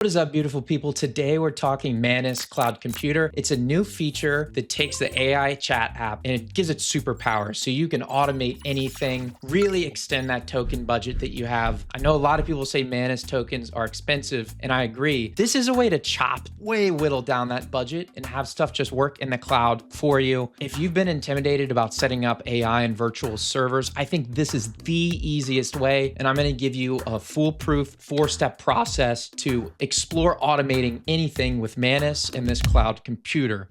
What is up, beautiful people? Today we're talking Manus Cloud Computer. It's a new feature that takes the AI chat app and it gives it superpowers so you can automate anything, really extend that token budget that you have. I know a lot of people say Manus tokens are expensive, and I agree. This is a way to whittle down that budget and have stuff just work in the cloud for you. If you've been intimidated about setting up AI and virtual servers, I think this is the easiest way, and I'm going to give you a foolproof 4-step process to explore automating anything with Manus in this cloud computer.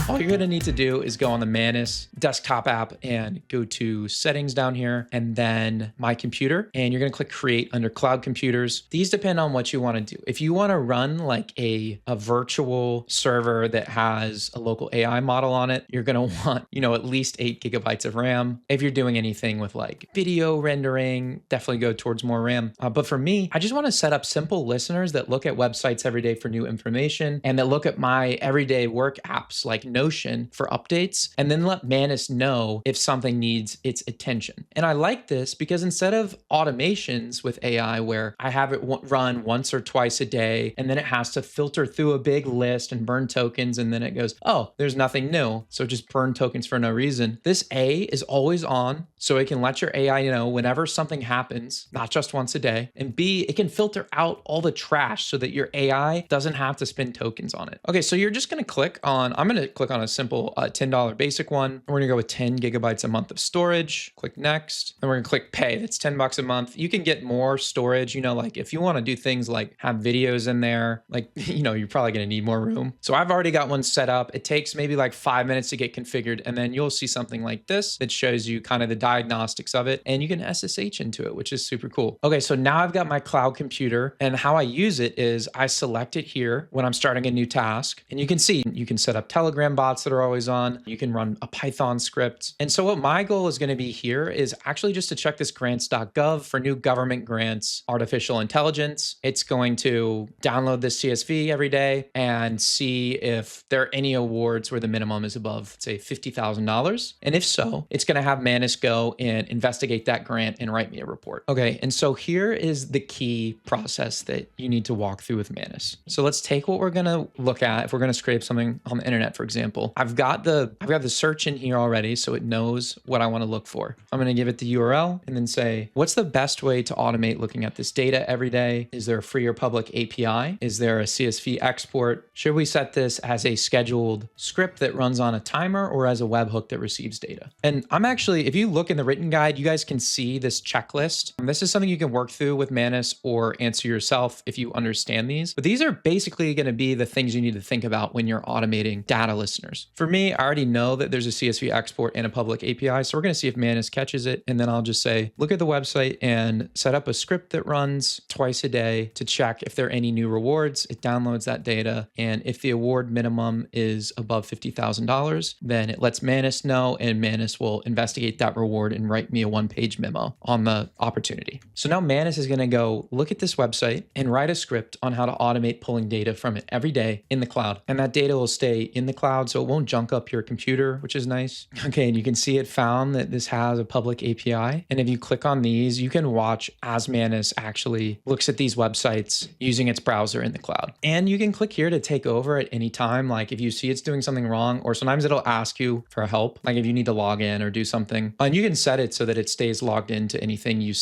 All you're gonna need to do is go on the Manus desktop app and go to settings down here and then my computer, and you're gonna click create under cloud computers. These depend on what you wanna do. If you wanna run like a virtual server that has a local AI model on it, you're gonna want, at least 8 gigabytes of RAM. If you're doing anything with like video rendering, definitely go towards more RAM. But for me, I just wanna set up simple listeners that look at websites every day for new information and that look at my everyday work apps like Notion for updates, and then let Manus know if something needs its attention. And I like this because instead of automations with AI where I have it run once or twice a day, and then it has to filter through a big list and burn tokens, and then it goes, oh, there's nothing new, so just burn tokens for no reason. This A is always on, so it can let your AI know whenever something happens, not just once a day. And B, it can filter out all the trash so that your AI doesn't have to spend tokens on it. Okay, so you're just gonna I'm gonna click on a simple $10 basic one. We're gonna go with 10 gigabytes a month of storage. Click next. And we're gonna click pay. That's $10 a month. You can get more storage, like if you wanna do things like have videos in there, like, you're probably gonna need more room. So I've already got one set up. It takes maybe like 5 minutes to get configured. And then you'll see something like this that shows you kind of the diagnostics of it. And you can SSH into it, which is super cool. Okay, so now I've got my cloud computer, and how I use it is I select it here when I'm starting a new task. And you can see, you can set up Telegram bots that are always on. You can run a Python script. And so what my goal is going to be here is actually just to check this Grants.gov for new government grants, artificial intelligence. It's going to download this CSV every day and see if there are any awards where the minimum is above, say, $50,000. And if so, it's going to have Manus go and investigate that grant and write me a report. Okay, and so here is the key process that you need to walk through with Manus. So let's take what we're going to look at. If we're going to scrape something on the internet, for example, I've got the search in here already, so it knows what I want to look for. I'm going to give it the URL and then say, what's the best way to automate looking at this data every day? Is there a free or public API? Is there a CSV export? Should we set this as a scheduled script that runs on a timer or as a webhook that receives data? And I'm actually, if you look in the written guide, you guys can see this checklist. This is something you can work through with Manus or answer yourself if you understand these. But these are basically going to be the things you need to think about when you're automating data listeners. For me, I already know that there's a CSV export and a public API, so we're going to see if Manus catches it, and then I'll just say, look at the website and set up a script that runs twice a day to check if there are any new rewards. It downloads that data, and if the award minimum is above $50,000, then it lets Manus know, and Manus will investigate that reward and write me a one-page memo on the opportunity. So now Manus is going to go look at this website and write a script on how to automate pulling data from it every day in the cloud, and that data will stay in the cloud, so it won't junk up your computer, which is nice. Okay, and you can see it found that this has a public API. And if you click on these, you can watch as Manus actually looks at these websites using its browser in the cloud. And you can click here to take over at any time. Like if you see it's doing something wrong, or sometimes it'll ask you for help, like if you need to log in or do something. And you can set it so that it stays logged into anything you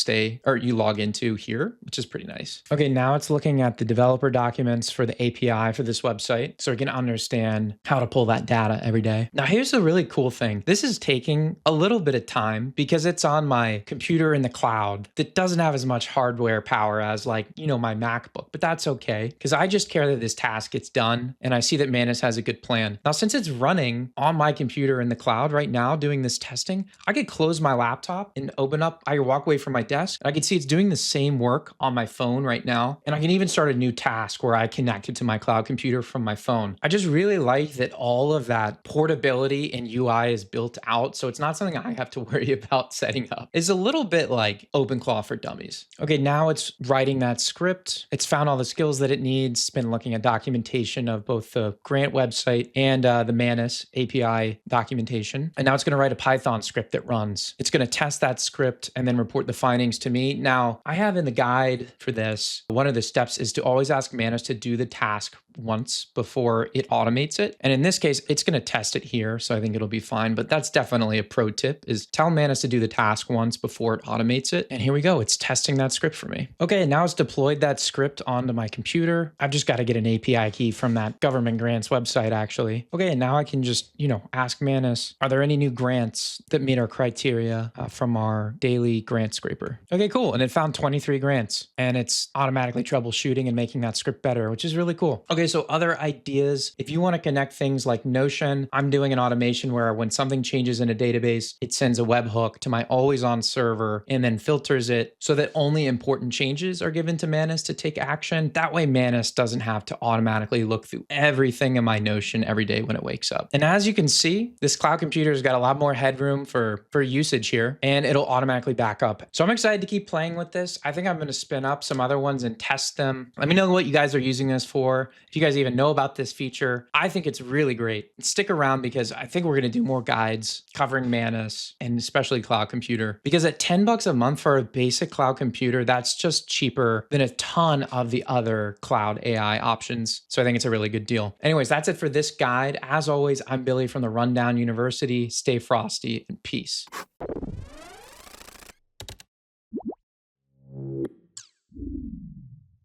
log into here, which is pretty nice. Okay, now it's looking at the developer documents for the API for this website, so it can understand how to pull that data every day. Now, here's the really cool thing. This is taking a little bit of time because it's on my computer in the cloud that doesn't have as much hardware power as my MacBook, but that's okay because I just care that this task gets done and I see that Manus has a good plan. Now, since it's running on my computer in the cloud right now doing this testing, I could close my laptop and I could walk away from my desk and I could see it's doing the same work on my phone right now. And I can even start a new task where I connect it to my cloud computer from my phone. I just really like that all all of that portability and UI is built out. So it's not something I have to worry about setting up. It's a little bit like OpenClaw for dummies. Okay, now it's writing that script. It's found all the skills that it needs. It's been looking at documentation of both the Grant website and the Manus API documentation. And now it's going to write a Python script that runs. It's going to test that script and then report the findings to me. Now, I have in the guide for this, one of the steps is to always ask Manus to do the task once before it automates it. And in this case, it's going to test it here. So I think it'll be fine. But that's definitely a pro tip, is tell Manus to do the task once before it automates it. And here we go. It's testing that script for me. Okay, now it's deployed that script onto my computer. I've just got to get an API key from that government grants website, actually. Okay, and now I can just, ask Manus, are there any new grants that meet our criteria from our daily grant scraper? Okay, cool. And it found 23 grants, and it's automatically troubleshooting and making that script better, which is really cool. Okay, so other ideas, if you want to connect things like Notion, I'm doing an automation where when something changes in a database, it sends a webhook to my always on server and then filters it so that only important changes are given to Manus to take action. That way Manus doesn't have to automatically look through everything in my Notion every day when it wakes up. And as you can see, this cloud computer has got a lot more headroom for usage here, and it'll automatically back up. So I'm excited to keep playing with this. I think I'm going to spin up some other ones and test them. Let me know what you guys are using this for. If you guys even know about this feature, I think it's really great. Stick around because I think we're going to do more guides covering Manus and especially cloud computer, because at $10 a month for a basic cloud computer, that's just cheaper than a ton of the other cloud AI options. So I think it's a really good deal. Anyways, that's it for this guide. As always, I'm Billy from the Rundown University. Stay frosty and peace.